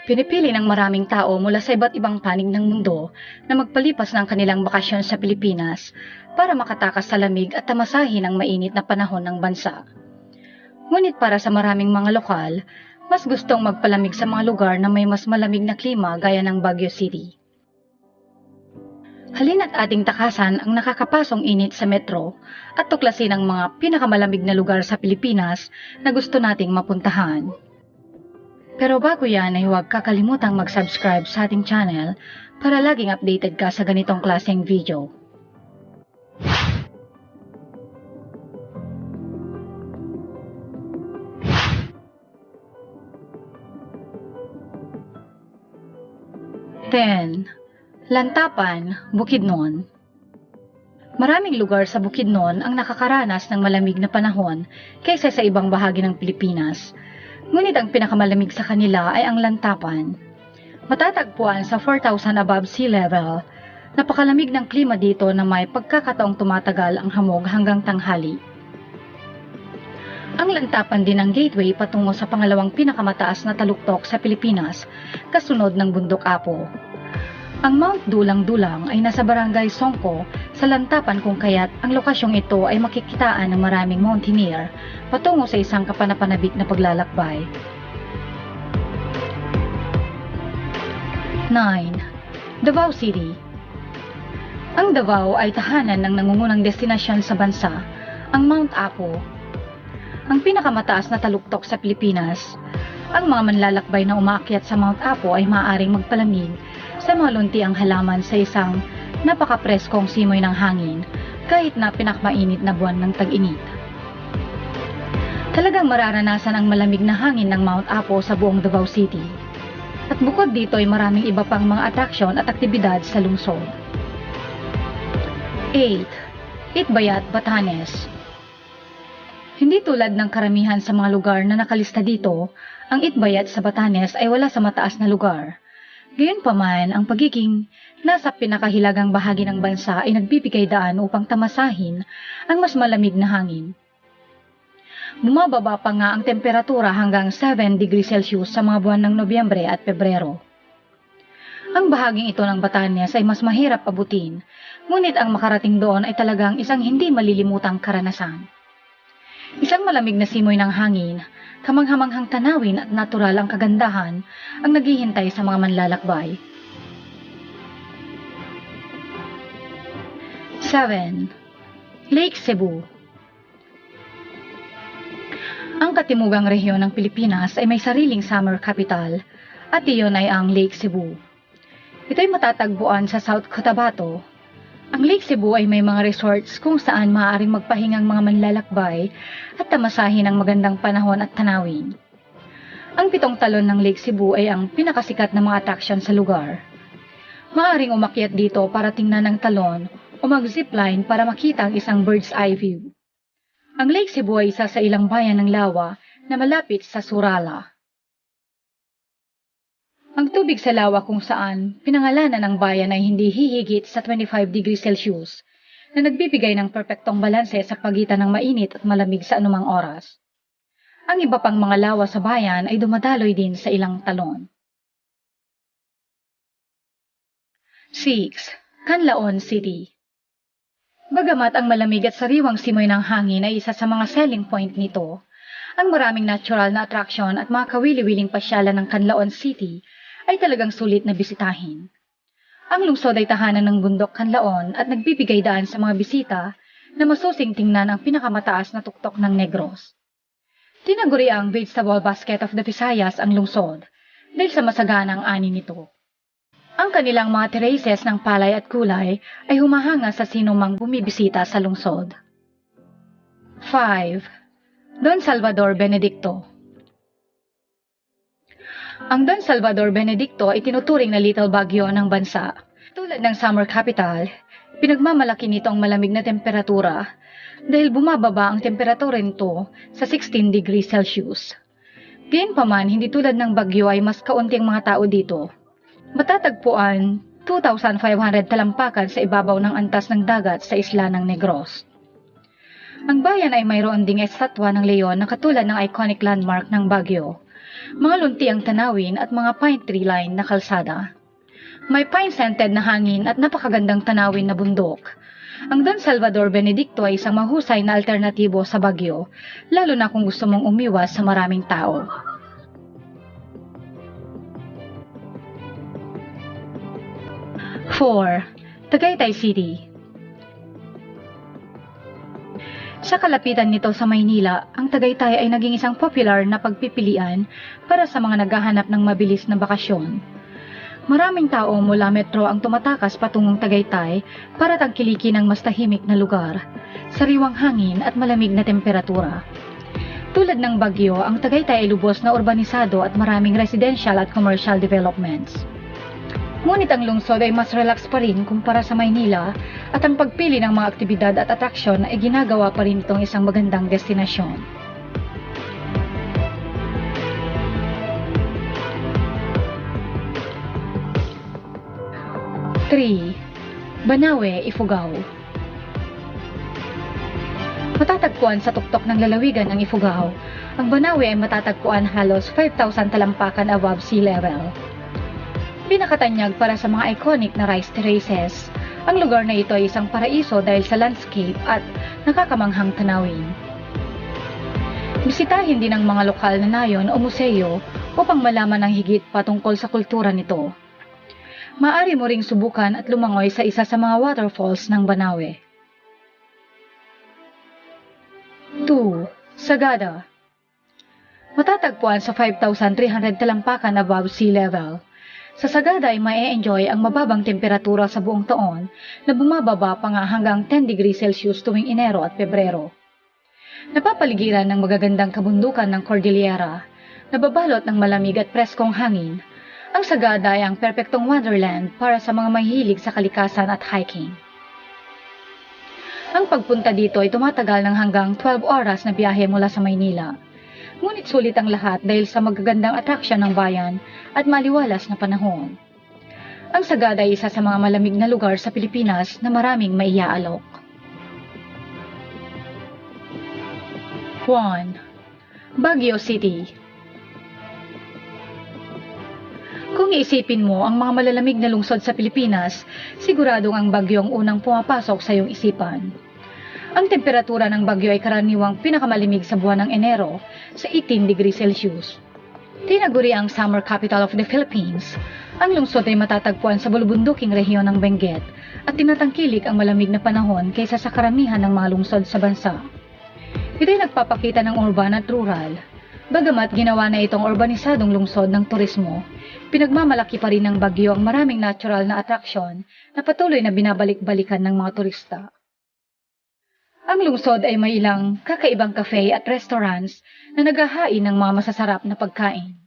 Pinipili ng maraming tao mula sa iba't ibang panig ng mundo na magpalipas ng kanilang bakasyon sa Pilipinas para makatakas sa lamig at tamasahin ang mainit na panahon ng bansa. Ngunit para sa maraming mga lokal, mas gustong magpalamig sa mga lugar na may mas malamig na klima gaya ng Baguio City. Halina't ating takasan ang nakakapasong init sa metro at tuklasin ang mga pinakamalamig na lugar sa Pilipinas na gusto nating mapuntahan. Pero bago yan ay huwag kakalimutang mag-subscribe sa ating channel para laging updated ka sa ganitong klaseng video. Lantapan, Bukidnon. Maraming lugar sa Bukidnon ang nakakaranas ng malamig na panahon kaysa sa ibang bahagi ng Pilipinas. Ngunit ang pinakamalamig sa kanila ay ang Lantapan. Matatagpuan sa 4,000 above sea level. Napakalamig ng klima dito na may pagkakataong tumatagal ang hamog hanggang tanghali. Ang Lantapan din ang gateway patungo sa pangalawang pinakamataas na taluktok sa Pilipinas, kasunod ng Bundok Apo. Ang Mount Dulang-Dulang ay nasa Barangay Songco sa Lantapan kung kaya't ang lokasyong ito ay makikitaan ng maraming mountaineer patungo sa isang kapanapanabik na paglalakbay. 9. Davao City. Ang Davao ay tahanan ng nangungunang destinasyon sa bansa, ang Mount Apo. Ang pinakamataas na taluktok sa Pilipinas. Ang mga manlalakbay na umaakyat sa Mount Apo ay maaaring magpalamig sa mga luntiang halaman sa isang napakapreskong simoy ng hangin kahit na pinakamainit na buwan ng tag-init. Talagang mararanasan ang malamig na hangin ng Mount Apo sa buong Davao City. At bukod dito ay maraming iba pang mga atraksyon at aktibidad sa lungsod. 8. Itbayat, Batanes. Hindi tulad ng karamihan sa mga lugar na nakalista dito, ang Itbayat sa Batanes ay wala sa mataas na lugar. Gayunpaman, ang pagiging nasa pinakahilagang bahagi ng bansa ay nagbibigay daan upang tamasahin ang mas malamig na hangin. Bumababa pa nga ang temperatura hanggang 7 degrees Celsius sa mga buwan ng Nobyembre at Pebrero. Ang bahaging ito ng Batanes ay mas mahirap abutin, ngunit ang makarating doon ay talagang isang hindi malilimutang karanasan. Isang malamig na simoy ng hangin, kamanghamanghang tanawin at natural ang kagandahan ang naghihintay sa mga manlalakbay. 7. Lake Cebu. Ang katimugang rehiyon ng Pilipinas ay may sariling summer capital at iyon ay ang Lake Cebu. Ito ay matatagpuan sa South Cotabato. Ang Lake Cebu ay may mga resorts kung saan maaaring magpahingang mga manlalakbay at tamasahin ang magandang panahon at tanawin. Ang 7 talon ng Lake Cebu ay ang pinakasikat na mga atraksyon sa lugar. Maaaring umakyat dito para tingnan ang talon o mag-zipline para makita ang isang bird's eye view. Ang Lake Cebu ay isa sa ilang bayan ng lawa na malapit sa Surala. Ang tubig sa lawa kung saan pinangalanan ng bayan ay hindi hihigit sa 25 degrees Celsius na nagbibigay ng perpektong balanse sa pagitan ng mainit at malamig sa anumang oras. Ang iba pang mga lawa sa bayan ay dumadaloy din sa ilang talon. 6. Canlaon City. Bagamat ang malamig at sariwang simoy ng hangin ay isa sa mga selling point nito, ang maraming natural na atraksyon at mga kawili-wiling pasyalan ng Canlaon City ay talagang sulit na bisitahin. Ang lungsod ay tahanan ng bundok Canlaon at nagbibigay daan sa mga bisita na masusing tingnan ang pinakamataas na tuktok ng Negros. Tinaguri ang Vegetable Basket of the Visayas ang lungsod dahil sa masaganang ani nito. Ang kanilang mga terraces ng palay at kulay ay humahanga sa sinumang bumibisita sa lungsod. 5. Don Salvador Benedicto. Ang Don Salvador Benedicto ay tinuturing na Little Baguio ng bansa. Tulad ng summer capital, pinagmamalaki nito ang malamig na temperatura dahil bumababa ang temperatura nito sa 16 degrees Celsius. Gayunpaman, hindi tulad ng Baguio ay mas kaunti ang mga tao dito. Matatagpuan 2,500 talampakan sa ibabaw ng antas ng dagat sa isla ng Negros. Ang bayan ay mayroon ding estatwa ng leon na katulad ng iconic landmark ng Baguio. mga lunti ang tanawin at mga pine tree line na kalsada. May pine-scented na hangin at napakagandang tanawin na bundok. Ang Don Salvador Benedicto ay isang mahusay na alternatibo sa Baguio, lalo na kung gusto mong umiwas sa maraming tao. 4. Tagaytay City. Sa kalapitan nito sa Maynila, ang Tagaytay ay naging isang popular na pagpipilian para sa mga naghahanap ng mabilis na bakasyon. Maraming tao mula metro ang tumatakas patungong Tagaytay para tangkilikin ang mas tahimik na lugar, sariwang hangin at malamig na temperatura. Tulad ng Baguio, ang Tagaytay ay lubos na urbanisado at maraming residential at commercial developments. Ngunit ang lungsod ay mas relax pa rin kumpara sa Maynila at ang pagpili ng mga aktibidad at atraksyon ay ginagawa pa rin itong isang magandang destinasyon. Banawe, Ifugao. Matatagpuan sa tuktok ng lalawigan ng Ifugao, ang Banawe ay matatagpuan halos 5,000 talampakan above sea level. Pinakatanyag para sa mga iconic na rice terraces, ang lugar na ito ay isang paraiso dahil sa landscape at nakakamanghang tanawin. Bisitahin din ang mga lokal na nayon o museo upang malaman ang higit patungkol sa kultura nito. Maaari mo ring subukan at lumangoy sa isa sa mga waterfalls ng Banawe. 2. Sagada. Matatagpuan sa 5,300 talampakan above sea level. Sa Sagada ay ma-enjoy ang mababang temperatura sa buong taon na bumababa pa nga hanggang 10 degrees Celsius tuwing Enero at Pebrero. Napapaligiran ng magagandang kabundukan ng Cordillera, nababalot ng malamig at preskong hangin. Ang Sagada ay ang perpektong wonderland para sa mga mahilig sa kalikasan at hiking. Ang pagpunta dito ay tumatagal ng hanggang 12 oras na biyahe mula sa Maynila. Ngunit sulit ang lahat dahil sa magagandang atraksyon ng bayan at maliwalas na panahon. Ang Sagada ay isa sa mga malamig na lugar sa Pilipinas na maraming maiaalok. 1. Baguio City. Kung iisipin mo ang mga malalamig na lungsod sa Pilipinas, siguradong ang Baguio ang unang pumapasok sa iyong isipan. Ang temperatura ng Baguio ay karaniwang pinakamalimig sa buwan ng Enero sa 18 degrees Celsius. Tinaguri ang summer capital of the Philippines. Ang lungsod ay matatagpuan sa bulubunduking rehiyon ng Benguet at tinatangkilik ang malamig na panahon kaysa sa karamihan ng mga lungsod sa bansa. Ito ay nagpapakita ng urban at rural. Bagamat ginawa na itong urbanisadong lungsod ng turismo, pinagmamalaki pa rin ng Baguio ang maraming natural na atraksyon na patuloy na binabalik-balikan ng mga turista. Ang lungsod ay may ilang kakaibang cafe at restaurants na naghahain ng mga masasarap na pagkain.